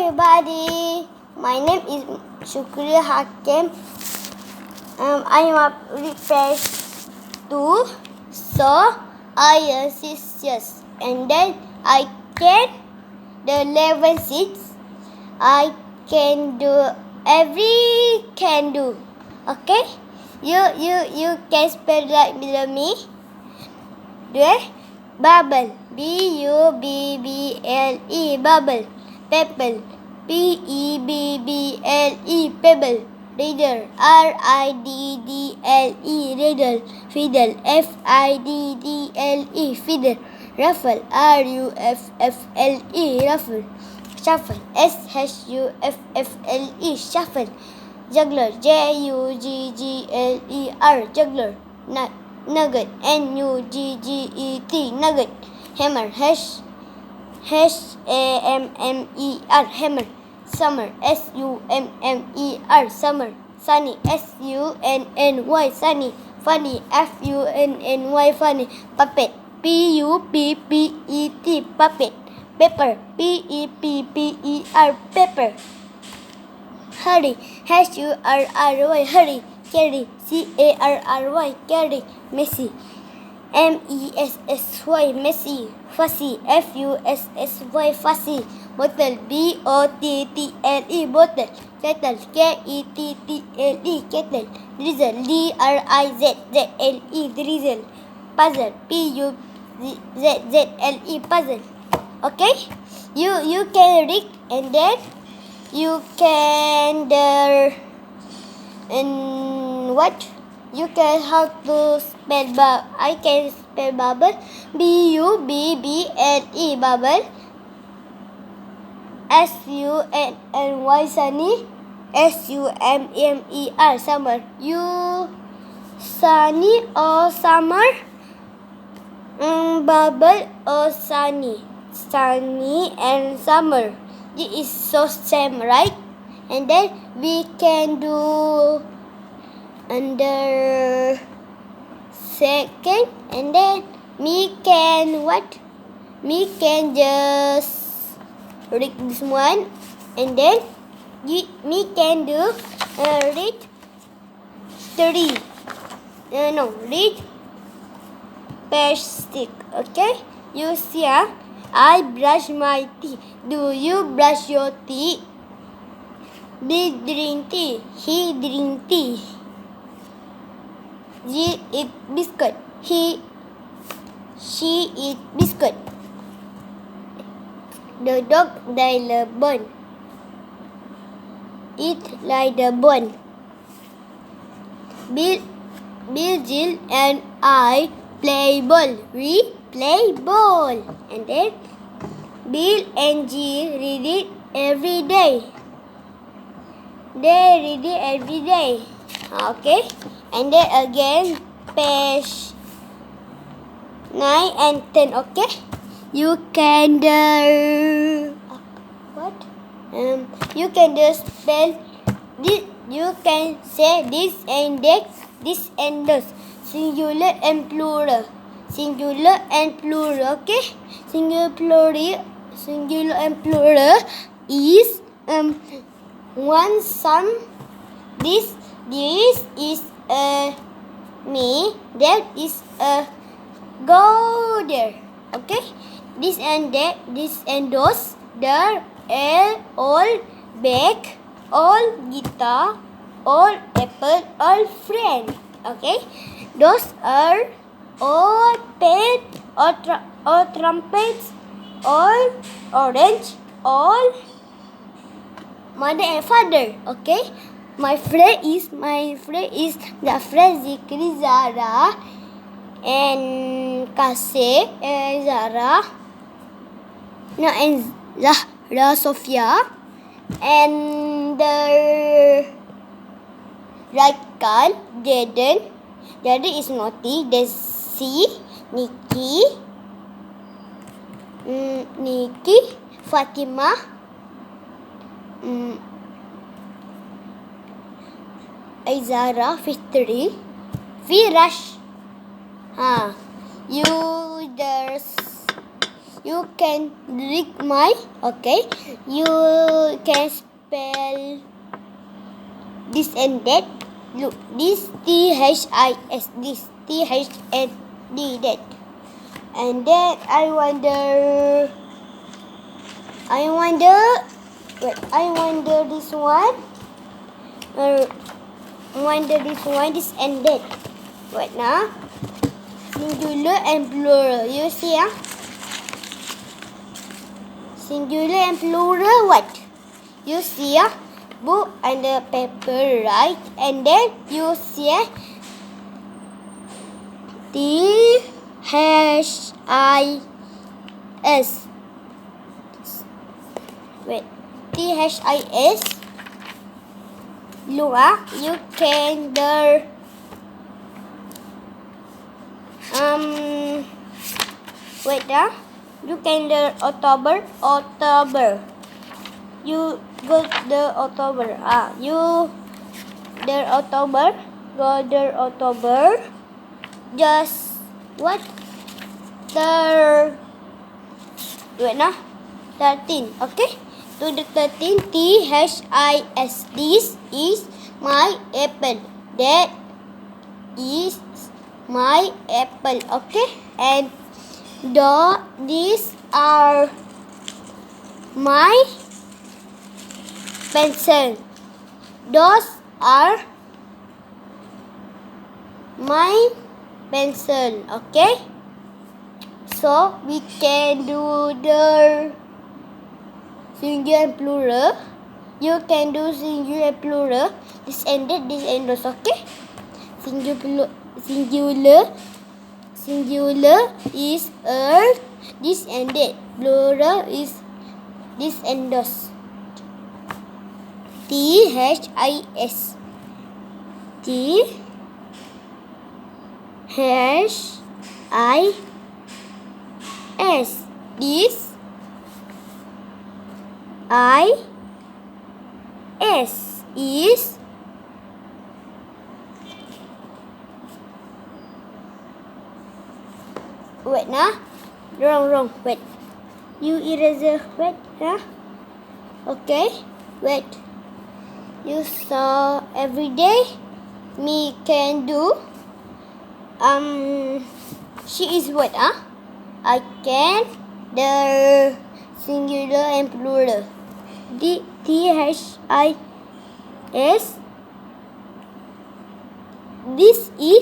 everybody. My name is Shukriya Hakim. I am prepared to so I 6 years and then I can the level 6. I can do every can do. Okay? You can spell like below me. Do it? Bubble. B-U-B-B-L-E. Bubble. Pebble. P-E-B-B-L-E. Pebble. Riddle. R-I-D-D-L-E. Riddle. Fiddle. F-I-D-D-L-E. Fiddle. Ruffle. R-U-F-F-L-E. Ruffle. Shuffle. S-H-U-F-F-L-E. Shuffle. Juggler. J-U-G-G-L-E-R. Juggler. Nugget. N-U-G-G-E-T. Nugget. Hammer. H-A-M-M-E-R. Hammer. Summer. S-U-M-M-E-R. Summer. Sunny. S-U-N-N-Y. Sunny. Funny. F-U-N-N-Y. Funny. Puppet. P-U-P-P-E-T. Puppet. Pepper. P-E-P-P-E-R. Pepper. Hurry. H-U-R-R-Y. Hurry. Carry. C-A-R-R-Y. Carry. Messy. M-E-S-S-Y. Messy. Fussy. F-U-S-S-Y. Fussy. Bottle. B-O-T-T-L-E. Bottle. Kettle. K-E-T-T-L-E. Kettle. Drizzle. D-R-I-Z-Z-L-E. Drizzle. Puzzle. P-U-Z-Z-L-E. Puzzle. Okay? You can read and then you can and what? You can how to spell I can spell bubble. B-U-B-B-L-E. Bubble. S-U-N-N-Y. Sunny. S-U-M-M-E-R. Summer. You sunny or summer? Bubble or sunny? Sunny and summer. It is so same, right? And then we can do under second and then me can what? Me can just read this one and then me can do read 3. Read page 6. Okay? You see, I brush my teeth. Do you brush your teeth? They drink tea. He drink tea. She eat biscuit. She eat biscuit. The dog like the bone. Eat like the bone. Bill, Jill and I play ball. We play ball. And then Bill and Jill read it every day. They read it every day. Okay. And then again page 9 and 10. Okay. You can what? You can just spell this. You can say this and that. This and those. Singular and plural. Singular and plural. Okay. Singular and plural is one sum. This is a me. That is a go there. Okay. This and that. This and those. There. All bag. All guitar. All apple. All friend. Okay. Those are all pen. All trumpets. All orange. All mother and father. Okay. My friend is the friend Zikri, Zara and Kase and Zara. No, and Zahra, Sophia and Raikal, Jaden. Jaden is naughty. Desi, Nikki, Fatima, Aizara, Fitri, Virash. you can read my, okay, you can spell this and that. Look, this THIS, this THND, that. And then I wonder this one. This and that. Wait now. Singular and plural. You see, singular and plural, what? You see, book and the paper, right? And then you see THIS. Wait, THIS. Look, you can wait, you can October. You go the October. You the October. Go the October. Just what? Wait now. 13. Okay. To the 13. THIS. This is my apple. That is my apple. Okay. And these are my pencil. Those are my pencil. Okay. So we can do the singular and plural. You can do singular and plural. This and that, this and those. Okay. Singular is earth. This and that. Plural is this and those. THIS. THIS. This is wait nah, wrong. Wait, you eraser. Wait, okay. Wait, you saw every day. Me can do. She is what? I can the singular and plural. THIS. This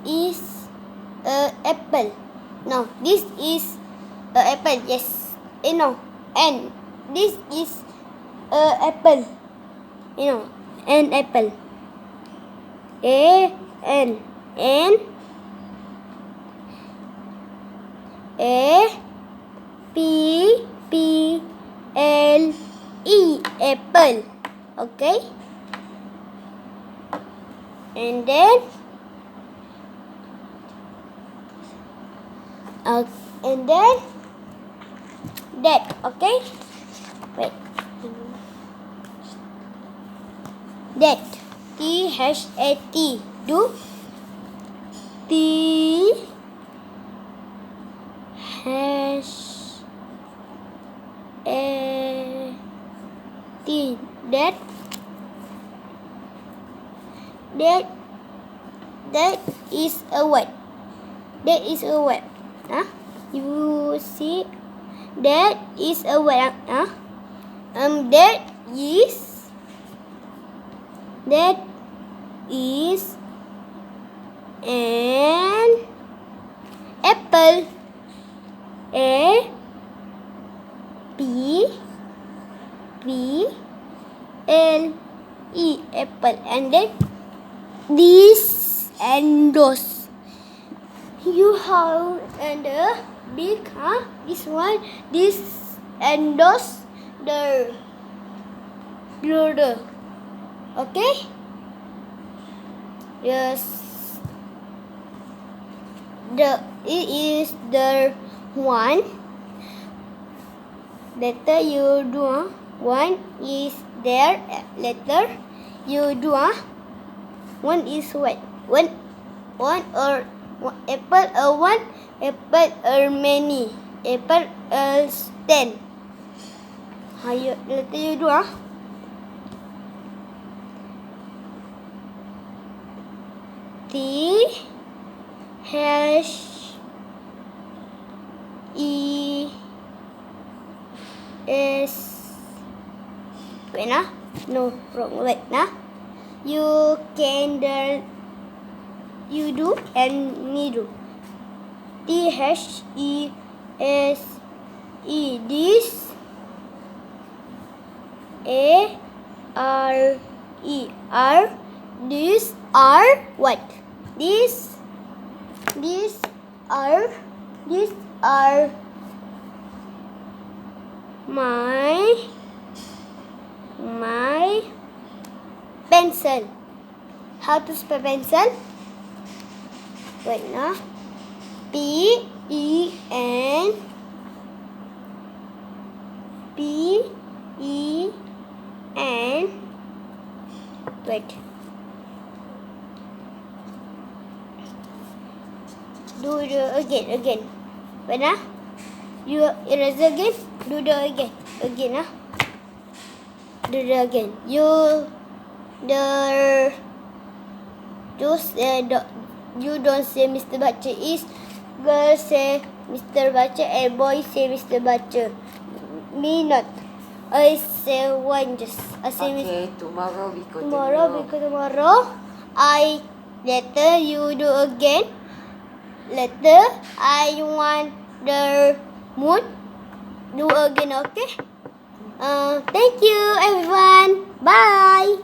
is apple. No, this is apple. Yes. No. And this is apple. An apple. N A P L E, apple. Okay. And then that. Okay. Wait. That. THAT. Do THAT. That is a what? That is a what? You see? That is a what? That is an apple. A P L E, apple. And then this and those. You have and big, this one, this and those, the plural. Okay. Yes. It is the one. Letter you do. One is there. Letter you do. One is what? One or Apple one, apple many, apple 10. Hayo, letter you do ah. T H E S. Wait na? No, wrong. Wait na. You candle. You do and me do. T H E S E. This A R E R. These are what? These are my pencil. How to spell pencil? Wait now. P-E-N wait. Do the again. Wait now. You erase again. Do the again ah. Do the again. You don't say Mr. Bacha is. Girl say Mr. Bacha and boy say Mr. Bacha. Me not. I say one just. I say Okay, tomorrow we continue. Tomorrow I later you do again. Later I want the moon do again, okay? Thank you everyone. Bye.